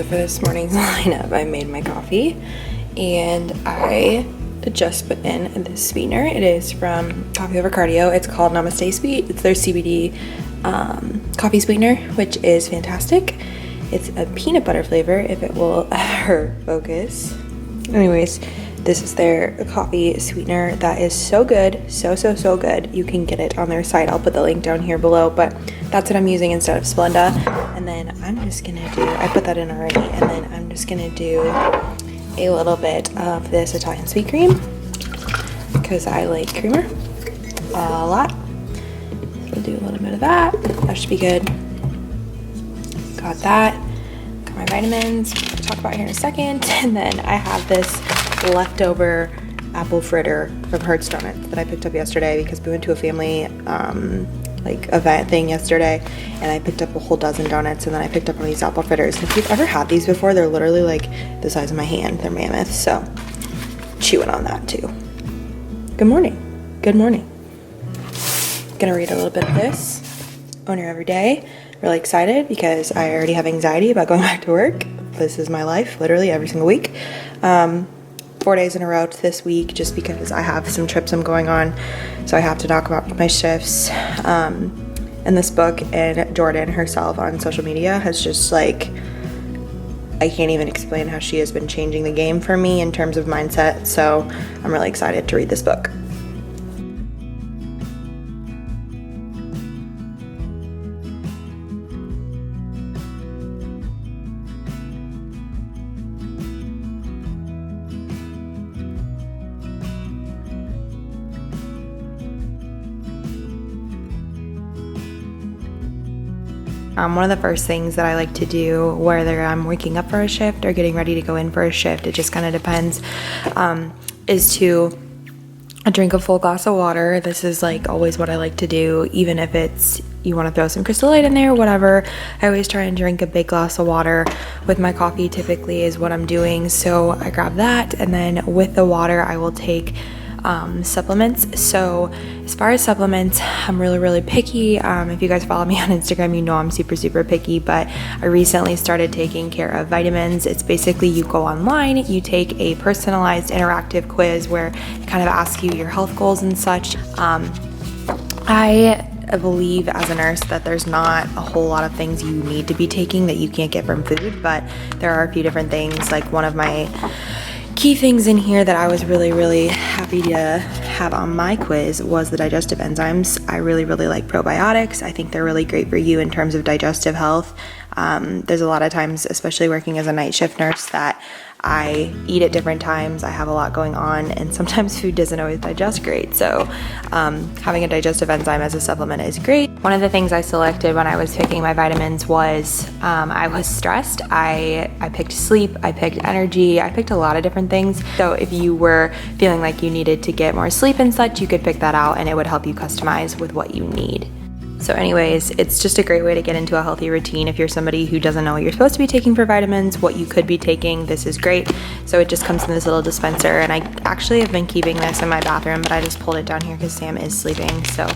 for this morning's lineup. I made my coffee and I just put in this sweetener. It is from Coffee Over Cardio. It's called Namaste Sweet. It's their CBD coffee sweetener, which is fantastic. It's a peanut butter flavor if it will ever focus. Anyways, this is their coffee sweetener that is so good, so good. You can get it on their site. I'll put the link down here below, but that's what I'm using instead of Splenda. And then I'm just gonna do, I put that in already, and then I'm just gonna do a little bit of this Italian sweet cream because I like creamer a lot. So I'll do a little bit of that. That should be good. Got that. Got my vitamins, which I'll talk about here in a second. And then I have this leftover apple fritter from Hertz Donuts that I picked up yesterday because we went to a family like event thing yesterday, and I picked up a whole dozen donuts, and then I picked up one of these apple fritters. And if you've ever had these before, they're literally like the size of my hand. They're mammoth, so chewing on that too. Good morning. Good morning. Gonna read a little bit of this. Owner every day. Really excited because I already have anxiety about going back to work. This is my life, literally every single week. 4 days in a row this week just because I have some trips I'm going on, so I have to talk about my shifts. And this book, and Jordan herself on social media has just like, I can't even explain how she has been changing the game for me in terms of mindset, so I'm really excited to read this book. One of the first things that I like to do, whether I'm waking up for a shift or getting ready to go in for a shift, it just kind of depends, is to drink a full glass of water. This is like always what I like to do, even if it's you want to throw some Crystal Light in there, whatever. I always try and drink a big glass of water with my coffee, typically is what I'm doing. So I grab that, and then with the water I will take supplements. So as far as supplements, I'm really picky. If you guys follow me on Instagram, you know I'm super picky, but I recently started taking care of vitamins. It's basically you go online, you take a personalized interactive quiz where it kind of asks you your health goals and such. I believe as a nurse that there's not a whole lot of things you need to be taking that you can't get from food, but there are a few different things. Like one of my key things in here that I was really happy to have on my quiz was the digestive enzymes. I really like probiotics. I think they're really great for you in terms of digestive health. There's a lot of times, especially working as a night shift nurse, that I eat at different times. I have a lot going on, and sometimes food doesn't always digest great. So having a digestive enzyme as a supplement is great. One of the things I selected when I was picking my vitamins was I was stressed. I picked sleep, I picked energy, I picked a lot of different things. So if you were feeling like you needed to get more sleep and such, you could pick that out and it would help you customize with what you need. So anyways, it's just a great way to get into a healthy routine. If you're somebody who doesn't know what you're supposed to be taking for vitamins, what you could be taking, this is great. So it just comes in this little dispenser, and I actually have been keeping this in my bathroom, but I just pulled it down here because Sam is sleeping. So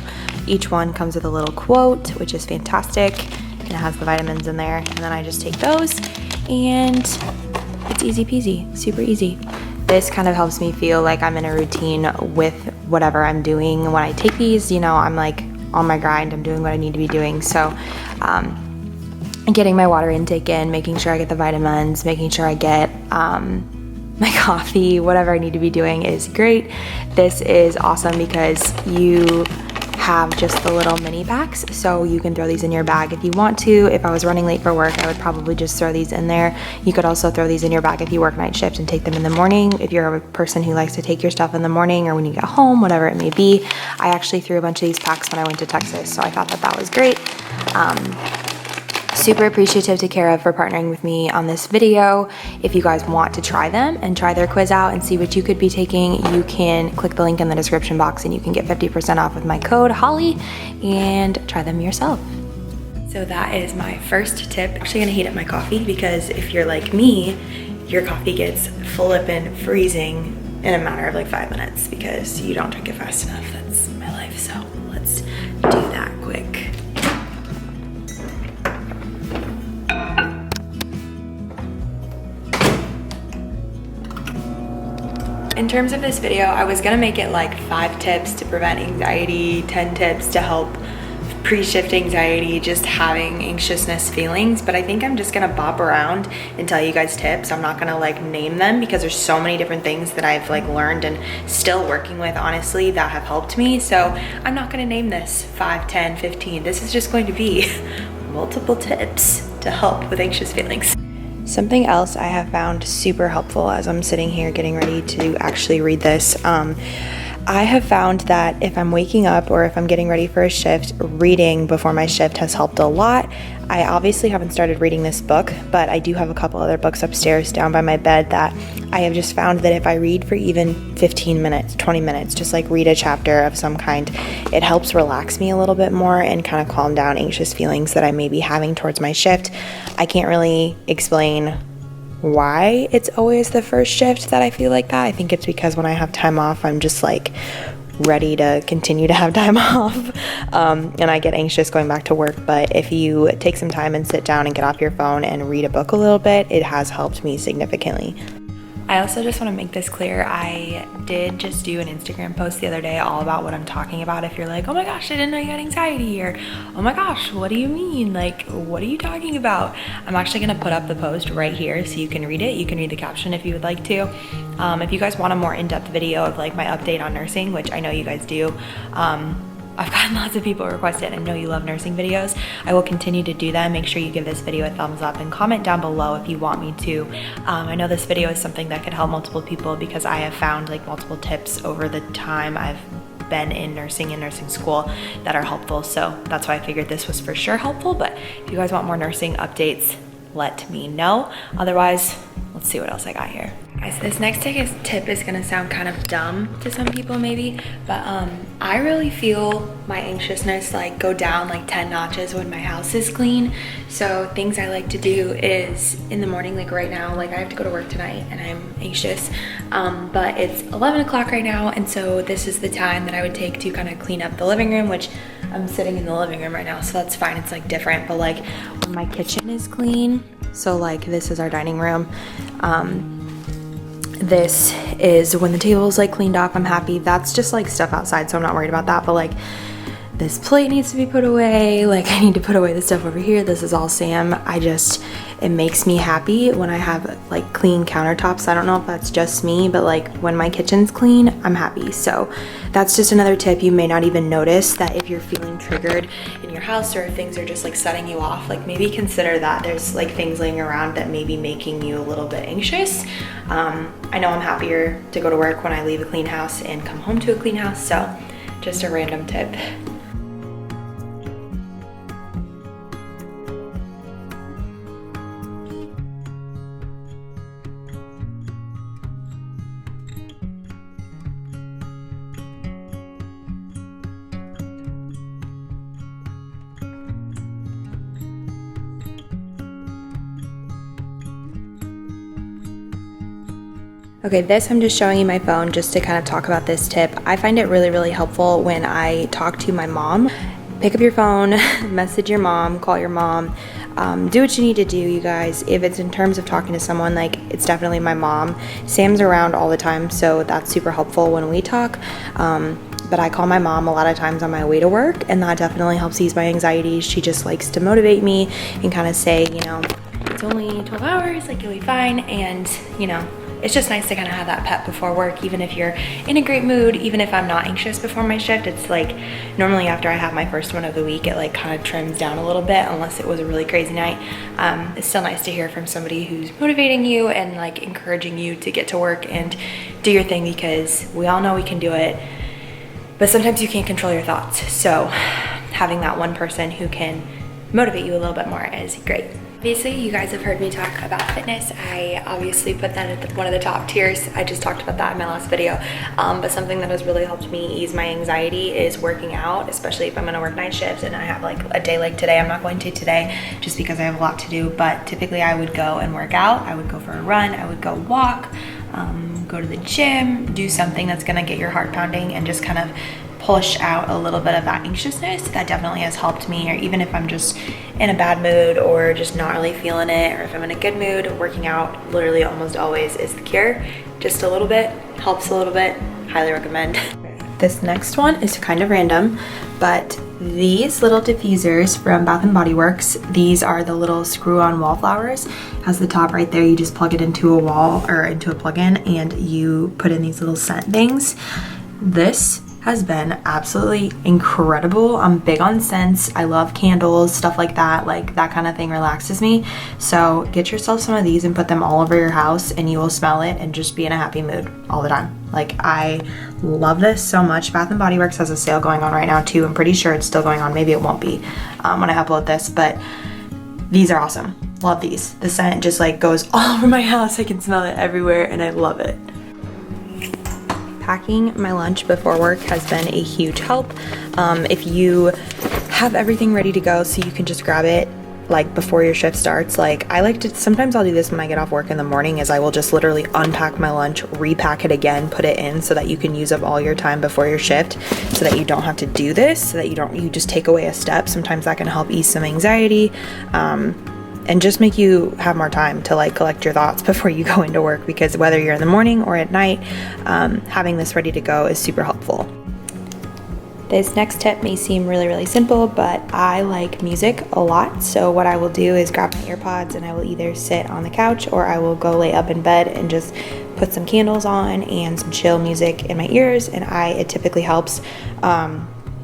each one comes with a little quote, which is fantastic, and it has the vitamins in there. And then I just take those, and it's easy peasy, super easy. This kind of helps me feel like I'm in a routine with whatever I'm doing. When I take these, you know, I'm like on my grind, I'm doing what I need to be doing. So getting my water intake in, making sure I get the vitamins, making sure I get my coffee, whatever I need to be doing is great. This is awesome because you have just the little mini packs, so you can throw these in your bag if you want to. If I was running late for work, I would probably just throw these in there. You could also throw these in your bag if you work night shift and take them in the morning. If you're a person who likes to take your stuff in the morning or when you get home, whatever it may be. I actually threw a bunch of these packs when I went to Texas, so I thought that that was great. Super appreciative to Kara for partnering with me on this video. If you guys want to try them and try their quiz out and see what you could be taking, you can click the link in the description box and you can get 50% off with my code Holley and try them yourself. So that is my first tip. I'm actually gonna heat up my coffee because if you're like me, your coffee gets flippin' freezing in a matter of like 5 minutes because you don't drink it fast enough. That's my life, so let's do that quick. in terms of this video, I was gonna make it like 5 tips to prevent anxiety, 10 tips to help pre-shift anxiety, just having anxiousness feelings, but I think I'm just gonna bop around and tell you guys tips. I'm not gonna like name them because there's so many different things that I've like learned and still working with, honestly, that have helped me. So I'm not gonna name this 5, 10, 15. This is just going to be multiple tips to help with anxious feelings. Something else I have found super helpful as I'm sitting here getting ready to actually read this, I have found that if I'm waking up or if I'm getting ready for a shift, reading before my shift has helped a lot. I obviously haven't started reading this book, but I do have a couple other books upstairs down by my bed that I have just found that if I read for even 15 minutes, 20 minutes, just like read a chapter of some kind, it helps relax me a little bit more and kind of calm down anxious feelings that I may be having towards my shift. I can't really explain why it's always the first shift that I feel like that. I think it's because when I have time off, I'm just like ready to continue to have time off, and I get anxious going back to work. But if you take some time and sit down and get off your phone and read a book a little bit, it has helped me significantly. I also just want to make this clear. I did just do an Instagram post the other day all about what I'm talking about. If you're like, oh my gosh, I didn't know you had anxiety, or oh my gosh, what do you mean? Like, what are you talking about? I'm actually going to put up the post right here so you can read it. You can read the caption if you would like to. If you guys want a more in-depth video of like my update on nursing, which I know you guys do, I've gotten lots of people request it. I know you love nursing videos. I will continue to do them. Make sure you give this video a thumbs up and comment down below if you want me to. I know this video is something that could help multiple people because I have found like multiple tips over the time I've been in nursing and nursing school that are helpful. So that's why I figured this was for sure helpful. But if you guys want more nursing updates, let me know. Otherwise, let's see what else I got here. Guys, this next tip is gonna sound kind of dumb to some people maybe, but I really feel my anxiousness like go down like 10 notches when my house is clean. So things I like to do is in the morning, like right now, like I have to go to work tonight and I'm anxious, but it's 11 o'clock right now, and so this is the time that I would take to kind of clean up the living room, which I'm sitting in the living room right now, so that's fine. It's like different, but like when my kitchen is clean, so like this is our dining room, this is when the table is like cleaned up, I'm happy. That's just like stuff outside, so I'm not worried about that. But like this plate needs to be put away. Like I need to put away the stuff over here. This is all Sam. It makes me happy when I have like clean countertops. I don't know if that's just me, but like when my kitchen's clean, I'm happy. So that's just another tip. You may not even notice that if you're feeling triggered in your house or if things are just like setting you off, like maybe consider that there's like things laying around that may be making you a little bit anxious. I know I'm happier to go to work when I leave a clean house and come home to a clean house. So just a random tip. Okay, this I'm just showing you my phone just to kind of talk about this tip. I find it really, really helpful when I talk to my mom. Pick up your phone, message your mom, call your mom, do what you need to do, you guys. If it's in terms of talking to someone, like it's definitely my mom. Sam's around all the time, so that's super helpful when we talk. But I call my mom a lot of times on my way to work, and that definitely helps ease my anxiety. She just likes to motivate me and kind of say, you know, it's only 12 hours, like you'll be fine, and you know, it's just nice to kind of have that pep before work, even if you're in a great mood. Even if I'm not anxious before my shift, it's like normally after I have my first one of the week, it like kind of trims down a little bit unless it was a really crazy night. It's still nice to hear from somebody who's motivating you and like encouraging you to get to work and do your thing, because we all know we can do it, but sometimes you can't control your thoughts. So having that one person who can motivate you a little bit more is great. Obviously, you guys have heard me talk about fitness. I obviously put that at one of the top tiers. I just talked about that in my last video. But something that has really helped me ease my anxiety is working out, especially if I'm gonna work night shifts and I have like a day like today. I'm not going to today just because I have a lot to do, but typically I would go and work out. I would go for a run, I would go walk, go to the gym, do something that's gonna get your heart pounding and just kind of push out a little bit of that anxiousness. That definitely has helped me. Or even if I'm just in a bad mood or just not really feeling it, or if I'm in a good mood, working out literally almost always is the cure. Just a little bit, helps a little bit, highly recommend. This next one is kind of random, but these little diffusers from Bath & Body Works, these are the little screw-on wallflowers. Has the top right there, you just plug it into a wall or into a plug-in and you put in these little scent things. This has been absolutely incredible. I'm big on scents. I love candles, stuff like that. Like that kind of thing relaxes me. So get yourself some of these and put them all over your house and you will smell it and just be in a happy mood all the time. Like I love this so much. Bath & Body Works has a sale going on right now too. I'm pretty sure it's still going on. Maybe it won't be when I upload this, but these are awesome. Love these. The scent just like goes all over my house. I can smell it everywhere and I love it. Packing my lunch before work has been a huge help. If you have everything ready to go so you can just grab it like before your shift starts, like I like to, sometimes I'll do this when I get off work in the morning, is I will just literally unpack my lunch, repack it again, put it in so that you can use up all your time before your shift, so that you don't have to do this, so that you just take away a step. Sometimes that can help ease some anxiety. And just make you have more time to like collect your thoughts before you go into work, because whether you're in the morning or at night, having this ready to go is super helpful. This next tip may seem really, really simple, but I like music a lot. So what I will do is grab my earpods and I will either sit on the couch or I will go lay up in bed and just put some candles on and some chill music in my ears, and it typically helps.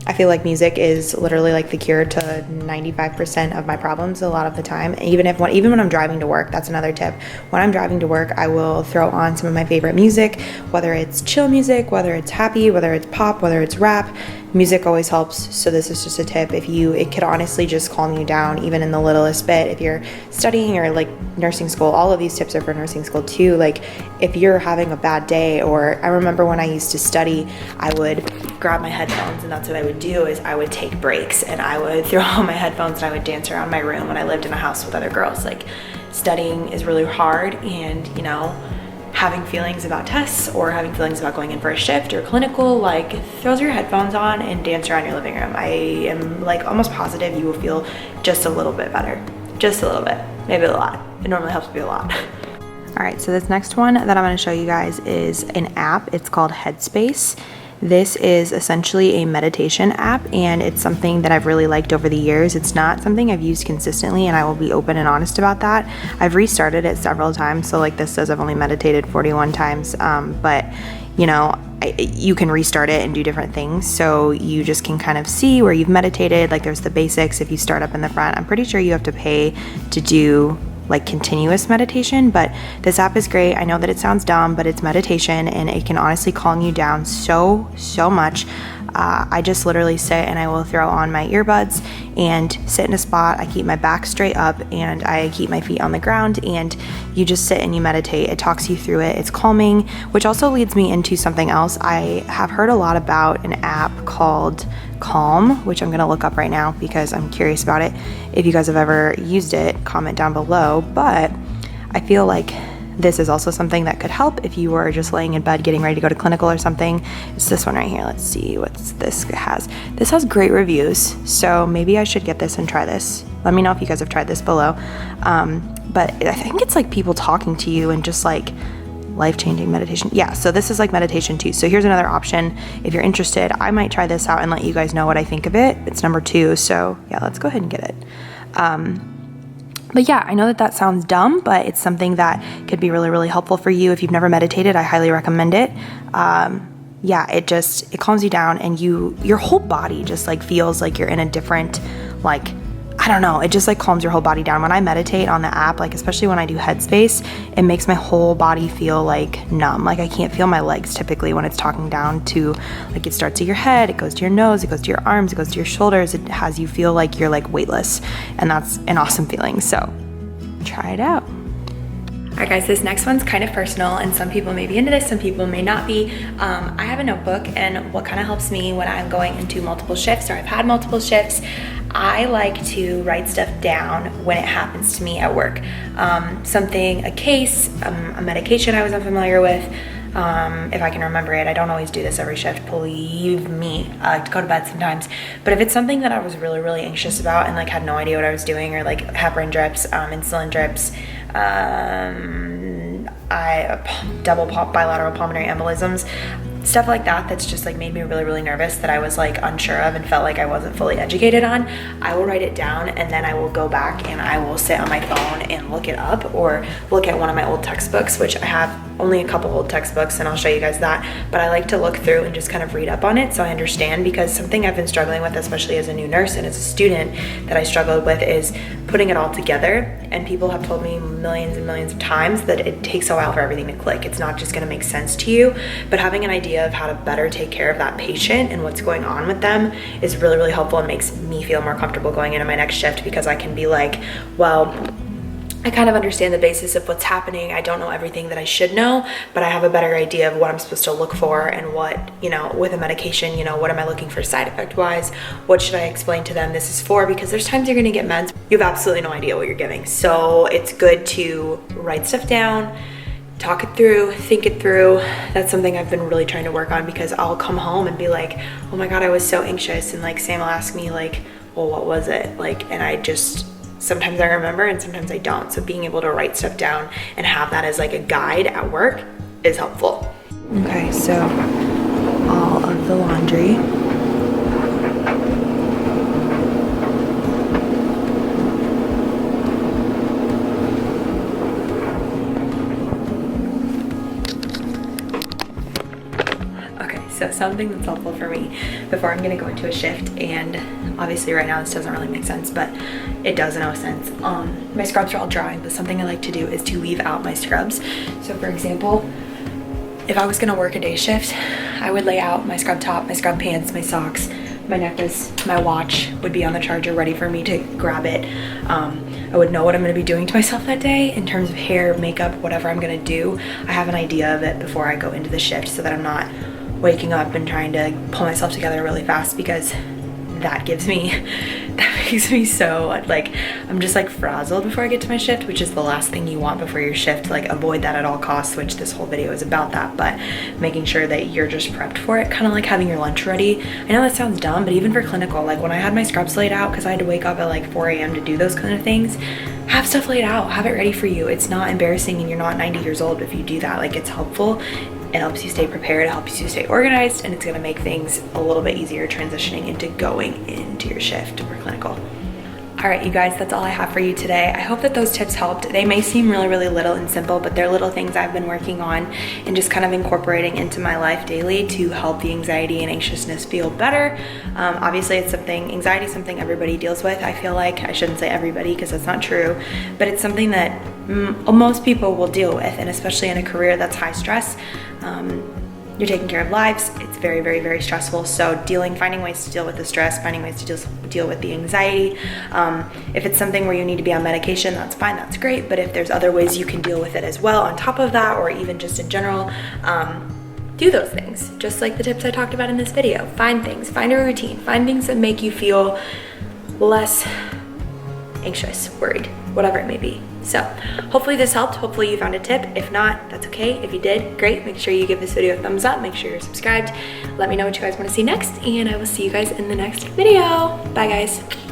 I feel like music is literally like the cure to 95% of my problems a lot of the time. Even when I'm driving to work, that's another tip. When I'm driving to work, I will throw on some of my favorite music, whether it's chill music, whether it's happy, whether it's pop, whether it's rap. Music always helps. So this is just a tip. It could honestly just calm you down even in the littlest bit. If you're studying or like nursing school, all of these tips are for nursing school too. Like if you're having a bad day, or I remember when I used to study, I would grab my headphones, and that's what I would do, is I would take breaks and I would throw on my headphones and I would dance around my room when I lived in a house with other girls. Like studying is really hard, and having feelings about tests or having feelings about going in for a shift or clinical, like throw your headphones on and dance around your living room. I am like almost positive you will feel just a little bit better. Just a little bit, maybe a lot. It normally helps me a lot. All right, so this next one that I'm gonna show you guys is an app. It's called Headspace. This is essentially a meditation app, and it's something that I've really liked over the years. It's not something I've used consistently, and I will be open and honest about that. I've restarted it several times, so like this says I've only meditated 41 times, but you can restart it and do different things, so you just can kind of see where you've meditated. Like there's the basics. If you start up in the front, I'm pretty sure you have to pay to do like continuous meditation, but this app is great. I know that it sounds dumb, but it's meditation and it can honestly calm you down so much. I just literally sit and I will throw on my earbuds and sit in a spot. I keep my back straight up and I keep my feet on the ground, and you just sit and you meditate. It talks you through it. It's calming, which also leads me into something else. I have heard a lot about an app called Calm, which I'm gonna look up right now because I'm curious about it. If you guys have ever used it, comment down below. But I feel like this is also something that could help if you were just laying in bed getting ready to go to clinical or something. It's this one right here. Let's see what this has. This has great reviews, so maybe I should get this and try this. Let me know if you guys have tried this below. But I think it's like people talking to you and just like life-changing meditation. Yeah, so this is like meditation too. So here's another option. If you're interested, I might try this out and let you guys know what I think of it. It's number 2, so yeah, let's go ahead and get it. But yeah, I know that sounds dumb, but it's something that could be really, really helpful for you. If you've never meditated, I highly recommend it. Yeah, it calms you down, and your whole body just like feels like you're in a different, like, I don't know, it just like calms your whole body down. When I meditate on the app, like especially when I do Headspace, it makes my whole body feel like numb. Like I can't feel my legs typically when it's talking down to, like it starts at your head, it goes to your nose, it goes to your arms, it goes to your shoulders. It has you feel like you're like weightless, and that's an awesome feeling. So try it out. All right guys, this next one's kind of personal, and some people may be into this, some people may not be. I have a notebook, and what kind of helps me when I'm going into multiple shifts, or I've had multiple shifts, I like to write stuff down when it happens to me at work. A case, a medication I was unfamiliar with, if I can remember it. I don't always do this every shift, believe me. I like to go to bed sometimes. But if it's something that I was really, really anxious about and like had no idea what I was doing, or like heparin drips, insulin drips, double bilateral pulmonary embolisms, stuff like that, that's just like made me really, really nervous, that I was like unsure of and felt like I wasn't fully educated on, I will write it down and then I will go back and I will sit on my phone and look it up, or look at one of my old textbooks, which I have only a couple old textbooks and I'll show you guys that, but I like to look through and just kind of read up on it so I understand, because something I've been struggling with, especially as a new nurse and as a student, that I struggled with is putting it all together. And people have told me millions and millions of times that it takes a while for everything to click. It's not just gonna make sense to you, but having an idea of how to better take care of that patient and what's going on with them is really, really helpful, and makes me feel more comfortable going into my next shift, because I can be like, well, I kind of understand the basis of what's happening. I don't know everything that I should know, but I have a better idea of what I'm supposed to look for, and what, you know, with a medication, you know, what am I looking for side effect wise? What should I explain to them this is for? Because there's times you're gonna get meds, you have absolutely no idea what you're giving. So it's good to write stuff down, talk it through, think it through. That's something I've been really trying to work on, because I'll come home and be like, oh my God, I was so anxious. And like Sam will ask me like, well, what was it? Like, and I just, sometimes I remember and sometimes I don't. So being able to write stuff down and have that as like a guide at work is helpful. Okay, so all of the laundry. So something that's helpful for me before I'm gonna go into a shift, and obviously right now this doesn't really make sense, but it does in a sense. My scrubs are all drying, but something I like to do is to leave out my scrubs. So for example, if I was gonna work a day shift, I would lay out my scrub top, my scrub pants, my socks, my necklace, my watch would be on the charger ready for me to grab it. I would know what I'm gonna be doing to myself that day in terms of hair, makeup, whatever I'm gonna do. I have an idea of it before I go into the shift, so that I'm not waking up and trying to pull myself together really fast, because that makes me so like, I'm just like frazzled before I get to my shift, which is the last thing you want before your shift. Like, avoid that at all costs, which this whole video is about that, but making sure that you're just prepped for it, kind of like having your lunch ready. I know that sounds dumb, but even for clinical, like when I had my scrubs laid out, because I had to wake up at like 4 a.m. to do those kind of things, have stuff laid out, have it ready for you. It's not embarrassing, and you're not 90 years old if you do that. Like, it's helpful. It helps you stay prepared, it helps you stay organized, and it's gonna make things a little bit easier transitioning into going into your shift or clinical. All right, you guys, that's all I have for you today. I hope that those tips helped. They may seem really, really little and simple, but they're little things I've been working on and just kind of incorporating into my life daily to help the anxiety and anxiousness feel better. Obviously, it's anxiety is something everybody deals with. I feel like, I shouldn't say everybody because that's not true, but it's something that most people will deal with, and especially in a career that's high stress. You're taking care of lives. It's very, very, very stressful. So finding ways to deal with the stress, finding ways to deal with the anxiety. If it's something where you need to be on medication, that's fine, that's great. But if there's other ways you can deal with it as well on top of that, or even just in general, do those things. Just like the tips I talked about in this video. Find a routine, find things that make you feel less anxious, worried, whatever it may be. So hopefully this helped. Hopefully you found a tip. If not, that's okay. If you did, great. Make sure you give this video a thumbs up. Make sure you're subscribed. Let me know what you guys want to see next, and I will see you guys in the next video. Bye, guys.